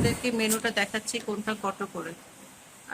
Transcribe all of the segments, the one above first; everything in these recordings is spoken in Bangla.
আপনাদেরকে মেনুটা দেখাচ্ছি কোনটা কত করে।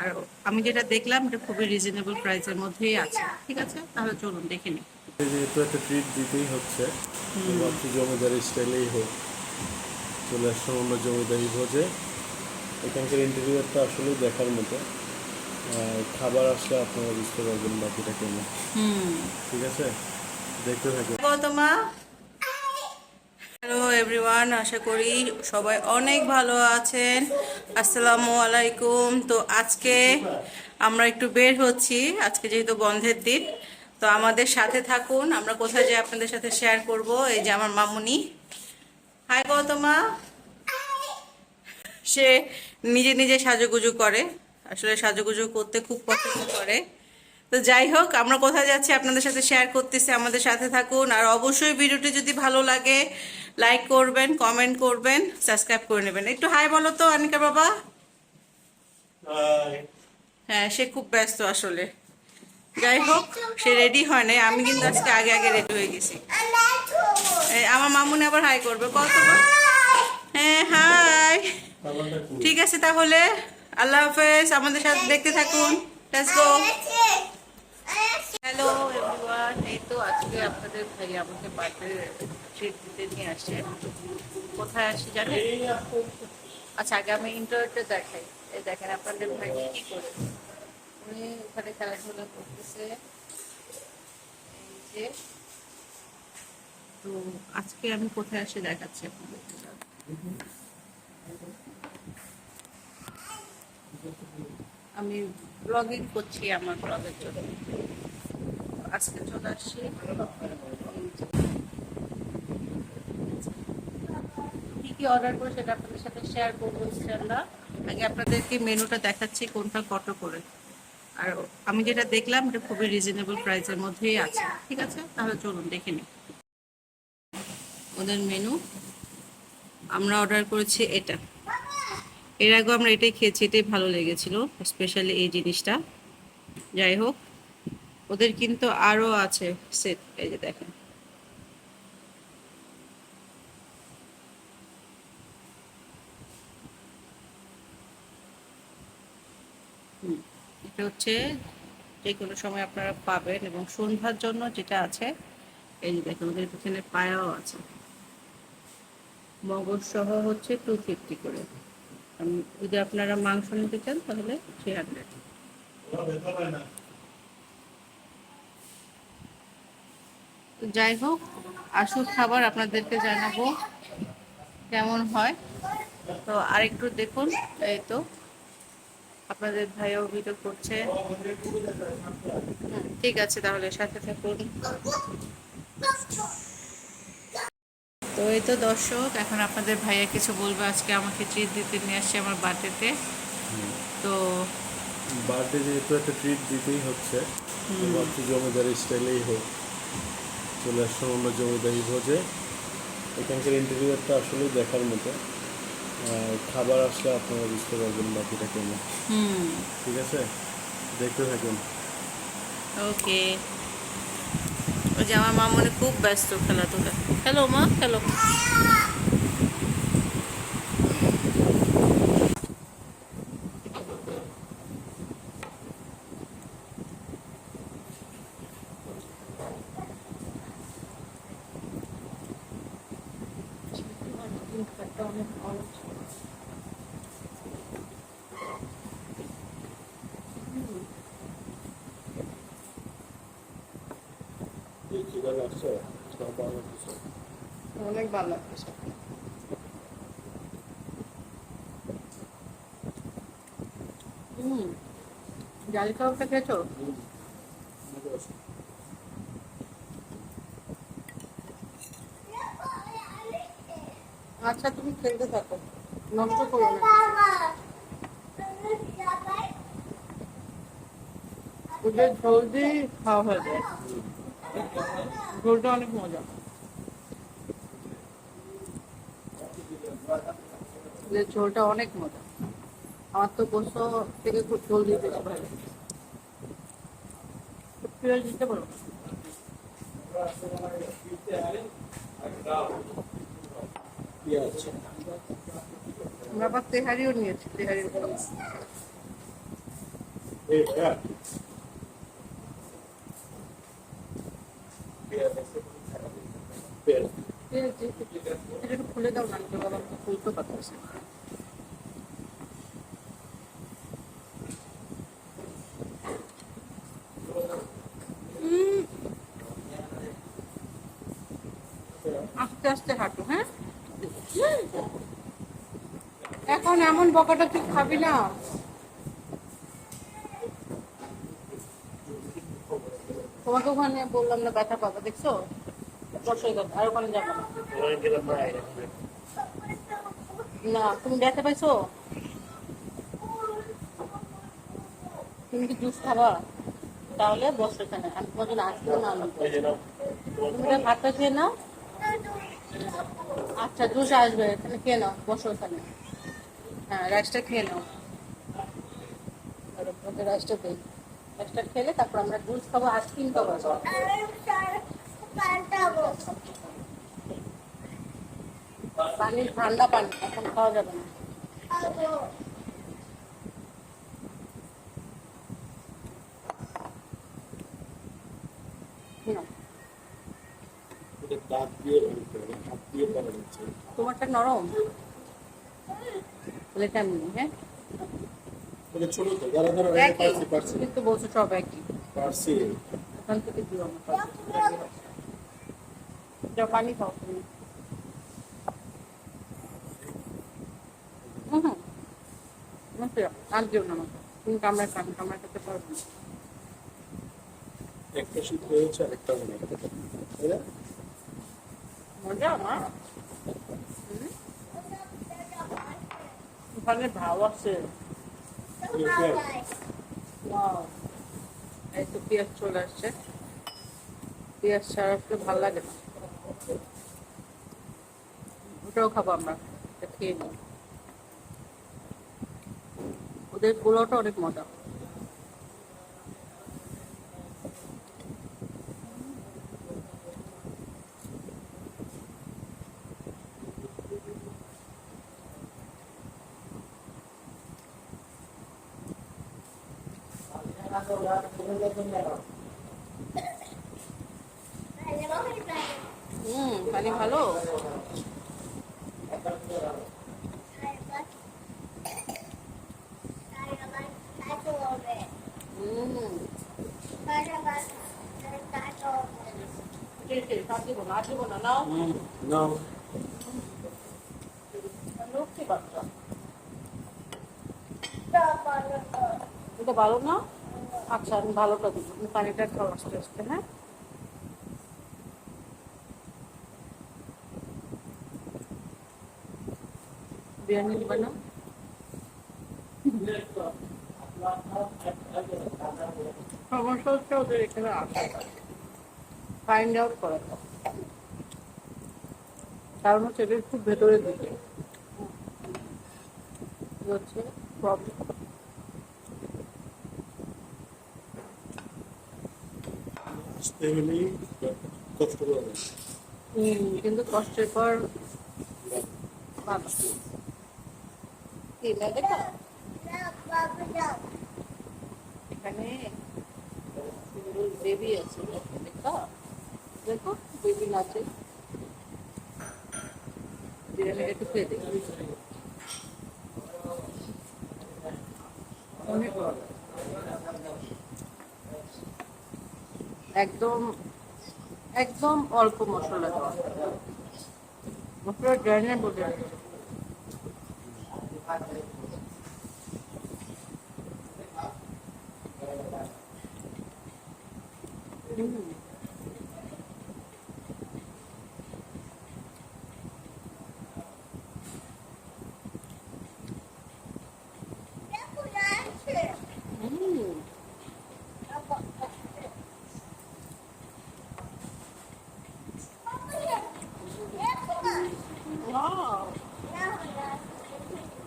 আর আমি যেটা দেখলাম এটা খুবই রিজনেবল প্রাইসের মধ্যেই আছে। ঠিক আছে, তাহলে চলুন দেখে নিই। যেহেতু একটা ট্রিট দিতেই হচ্ছে, ভাবছি জমিদারি স্টাইলেই হোক। চলে আসলাম আমরা জমিদারি ভোজে। এখানকার ইন্টেরিয়রটা আসলে দেখার মতো। খাবার আসলে আপনারা বুঝতে পারবেন বাকিটা কেমন। ঠিক আছে, দেখতে থাকুন। গৌতমা, হ্যালো এভরিওয়ান, আশা করি সবাই অনেক ভালো আছেন। আসসালামু আলাইকুম। তো আজকে আমরা একটু বের হচ্ছি, আজকে যেহেতু বন্ধের দিন। তো আমাদের সাথে থাকুন, আমরা কোথায় যাই আপনাদের সাথে শেয়ার করব। এই যে আমার মামুনি। হাই গৌতমা। সে নিজে নিজে সাজুগুজু করে, আসলে সাজুগুজু করতে খুব পছন্দ করে। তো যাই হোক, আমরা কোথায় যাচ্ছি আপনাদের সাথে শেয়ার করতেছি, আমাদের সাথে থাকুন। আর অবশ্যই ভিডিওটি যদি ভালো লাগে লাইক করবেন, কমেন্ট করবেন, সাবস্ক্রাইব করে নেবেন। একটু হাই বলো তো আনিকা বাবা। হ্যাঁ, সে খুব ব্যস্ত আসলে। যাই হোক, সে রেডি হয় নাই, আমি কিন্তু আজকে আগে আগে রেডি হয়ে গেছি। আমার মামুনি আবার হাই করবে কত। হ্যাঁ হাই। ঠিক আছে তাহলে, আল্লাহ হাফেজ, আমাদের সাথে দেখতে থাকুন। Let's go. হ্যালো এভরিওয়ান, এই তো আজকে আপনাদের ভাই আমাকে বার্থডে ট্রিট দিতে নিয়ে আসছে। কোথায় আসি জানেন? আচ্ছা, আগে আমি ইন্টারভিউটা দেখাই। এই দেখেন আপনাদের ভাই কি করে, উনি ওখানে খেলাধুলা করতেছে। এই যে, তো আজকে আমি কোথায় আসি দেখাচ্ছি আপনাদের। আমি ব্লগিং করছি আমার ব্লগের জন্য। আজকে চলে আসছি। কি কি অর্ডার করে সেটা আপনাদের সাথে শেয়ার করবো ইনশাআল্লাহ। আগে আপনাদেরকে মেনুটা দেখাচ্ছি কোনটা কত করে। আর আমি যেটা দেখলাম এটা খুবই রিজনেবল প্রাইসের মধ্যেই আছে। ঠিক আছে, তাহলে চলুন দেখে নিই ওদের মেনু। আমরা অর্ডার করেছি এটা। এর আগে আমরা এটাই খেয়েছি, এটাই ভালো লেগেছিল, স্পেশালি এই জিনিসটা। যাই হোক, ওদের কিন্তু আরও আছে সেট। এই যে দেখেন, এটা হচ্ছে যে কোনো সময় আপনারা পাবেন। এবং সন্ধ্যার জন্য যেটা আছে, এই যে দেখেন ওদের পিছনে পায়াও আছে। মগজ সহ হচ্ছে 250 করে। যদি আপনারা মাংস নিতে চান তাহলে 300। তো যাই হোক, আসুক খাবার, আপনাদেরকে জানাবো কেমন হয়। তো আরেকটু দেখুন। এই তো আপনাদের ভাইও ভিডিও করছে। ঠিক আছে, তাহলে সাথে থাকুন। তো এই তো দর্শক, এখন আপনাদের ভাইয়া কিছু বলবে। আজকে আমাকে ট্রিট দিতে নিয়ে আসছে আমার বার্থডেতে। তো বার্থডে যেহেতু একটা ট্রিট দিতেই হচ্ছে, ভাবছি জমিদারি স্টাইলেই হোক। চলে আসলাম আমরা জমিদারি ভোজে। এখানকার ইন্টেরিয়রটা আসলে দেখার মতো। খাবার আসলে আপনারা বুঝতে পারবেন বাকিটা কেমন। ঠিক আছে, দেখতে থাকুন। ওকে। ওই যে আমার মা মনে খুব ব্যস্ত খেলাধুলা। হ্যালো মা, হ্যালো। অনেক ভালো লাগছে। জালি কাবাবটা খেয়েছো? আচ্ছা, তুমি খেলতে থাকো, নষ্ট করো না। ওদের ঝোল দিয়ে খাওয়া হয়ে যায়। ঝোলটা অনেক মজা। ওদের ঝোলটা অনেক মজা। আমার তো গোস্ত থেকে খুব ঝোল দিয়ে বেশি ভালো লাগে। পেঁয়াজ দিতে পারো। আমরা আবার তেহারিও নিয়েছি, তেহারির খাবো। এই ভাইয়া পেঁয়াজ। এটা একটু খুলে দাও না, তো বাবা আমাকে খুলতে পারতেছে। আস্তে আস্তে হাঁটো, হ্যাঁ? এখন এমন বকাটা তুই খাবি না। তোমাকে ওখানে বললাম না ব্যথা পাবে, দেখছো? বসে গেল, আর ওখানে যাবো না। না, তুমি ব্যথা পাইছো? তুমি কি জুস খাবা? তাহলে বসো এখানে, আমি তোমার জন্য আসবো না। তুমি এটা ভাতটা খেয়ে নাও। আচ্ছা, জুস আসবে, এখানে খেয়ে নাও, বসো এখানে। হ্যাঁ, রাইসটা খেয়ে নাও। আর ওকে রাইসটা দিই। রাইসটা খেলে তারপর আমরা জুস খাবো, আইসক্রিম খাবো। পানি ঠান্ডা পানি, এখন খাওয়া যাবে না। নাও। দাঁত দিয়ে বানাতে হবে, হাত দিয়ে করা যাচ্ছে না। তোমারটা নরম বলে কেমন, হ্যাঁ? এটা ছোট তো, যারা ধরো একই, পারছি কিন্তু বলছো সব একই। পারছি। ওখান থেকে দিও আমার যাও, পানি খাও তুমি। হুম, আর দিও না আমাকে, তুমি কামড়ায় খান, কামড়ায় খেতে পারবো না। একটা সিদ্ধ হয়েছে আরেকটা মনে হয়, তাই না? মজা আমার। ওখানে ভাও আছে। Wow. এই তো পেঁয়াজ চলে আসছে। পেঁয়াজ ছাড়া তো ভালো লাগে না। ওটাও খাবো আমরা, এটা খেয়ে নিই। ওদের পোলাওটা অনেক মজা। পানি ভালো। নাও। নাও। লক্ষ্মী বাচ্চা। এটা ভালো না? আচ্ছা, আমি ভালোটা দিব, তুমি পানিটা খাও আস্তে আস্তে, হ্যাঁ? বিরিয়ানি দিবা না? সমস্যা হচ্ছে ওদের এখানে আসা, ফাইন্ড আউট করা, কারণ হচ্ছে এটা খুব ভেতরের দিকে হচ্ছে প্রবলেম। আসতে হলেই কষ্ট করে কিন্তু কষ্টের পর ভালো। কি না দেখো, এখানে বেবি আছে, দেখো দেখো, বেবি নাচে। বিরিয়ানিটা একটু খেয়ে দেখি। অনেক ভালো। একদম একদম অল্প মশলা দেওয়া, মশলা ড্রাইনে বোঝা যায়।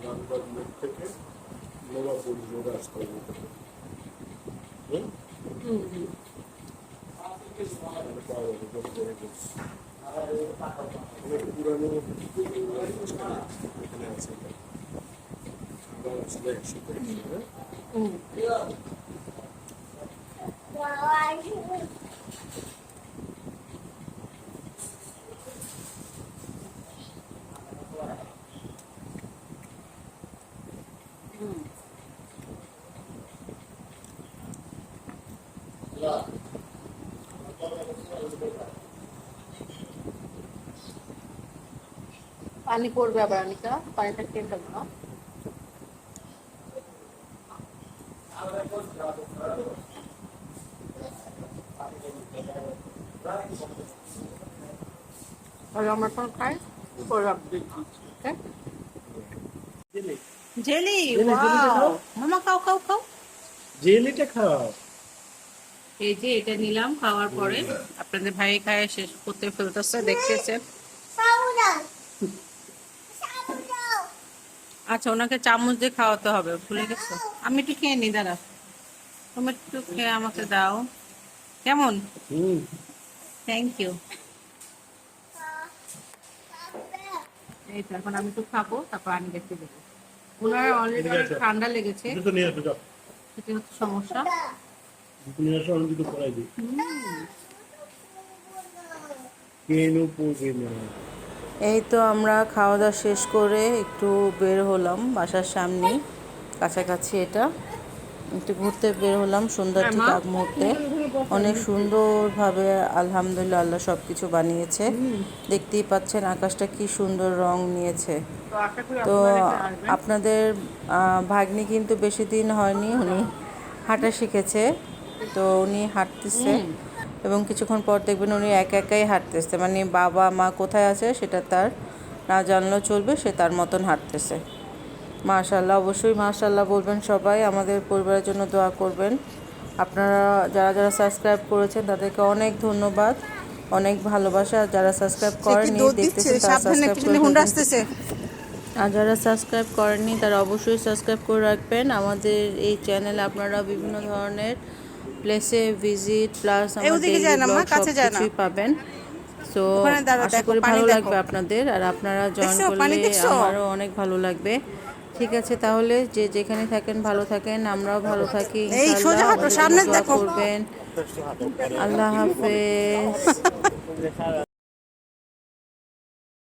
রান্নার মুখ থেকে নবাবপুর রোড আসতে হবে। অনেক পুরানো এখানে আছে। চলে আসি পানি পড়বে আবার অনিকা, পানিটা খেয়ে ফেলবো না। তাহলে আমরা এখন খাই, পরে আপনি ওকে। জেলি, ওয়াও মামা খাও খাও খাও। জেলিটা খাও। এই যে এটা নিলাম, খাওয়ার পরে আপনাদের ভাই খায় শেষ করতে ফেলতেছে, দেখতেছেন। আচ্ছা, ওনাকে চামচ দিয়ে খাওয়াতে হবে, ভুলে গেছো। আমি একটু খেয়ে নি, দাঁড়া, তুমি একটু খেয়ে আমাকে দাও। কেমন? Thank you. এই তো এখন আমি একটু খাবো, তারপর আমি দেখতে দেবো। ওনার অলরেডি ঠান্ডা লেগেছে, তো নিয়ে আসো, যাও। সেটা হচ্ছে সমস্যা। নিয়ে আসো, আমি দুটো পড়াই দিই। কেন পড়বে না? এই তো আমরা খাওয়া দাওয়া শেষ করে একটু বের হলাম বাসার সামনে, কাছাকাছি এটা একটু ঘুরতে বের হলাম সন্ধ্যার ঠিক আগ মুহূর্তে। অনেক সুন্দরভাবে আলহামদুলিল্লাহ আল্লাহ সব কিছু বানিয়েছে। দেখতেই পাচ্ছেন আকাশটা কি সুন্দর রং নিয়েছে। তো আশা করি তো আপনারা এখানে আসবেন। আপনাদের ভাগ্নি কিন্তু বেশি দিন হয়নি, উনি হাঁটা শিখেছে। তো উনি হাঁটতেছে এবং কিছুক্ষণ পর দেখবেন উনি একা একাই হাঁটতেছে, মানে বাবা মা কোথায় আছে সেটা তার না জানলেও চলবে, সে তার মতন হাঁটতেছে। মাশাআল্লাহ, অবশ্যই মাশাআল্লাহ বলবেন সবাই, আমাদের পরিবারের জন্য দোয়া করবেন। আপনারা যারা যারা সাবস্ক্রাইব করেছেন তাদেরকে অনেক ধন্যবাদ, অনেক ভালোবাসা। আর যারা সাবস্ক্রাইব করেননি দেখতেছেন তারা সাবস্ক্রাইব করে দিবেন। আর যারা সাবস্ক্রাইব করেননি তারা অবশ্যই সাবস্ক্রাইব করে রাখবেন। আমাদের এই চ্যানেলে আপনারা বিভিন্ন ধরনের প্লেসে ভিজিট প্লাস আমাদের ডেইলি ব্লগ সব কিছুই পাবেন। সো আশা করি ভালো লাগবে আপনাদের, আর আপনারা জয়েন করলে আমারও অনেক ভালো লাগবে। ঠিক আছে, তাহলে যে যেখানে থাকেন ভালো থাকেন, আমরাও ভালো থাকি ইনশাআল্লাহ। আমাদের জন্য দোয়া করবেন। আল্লাহ হাফেজ।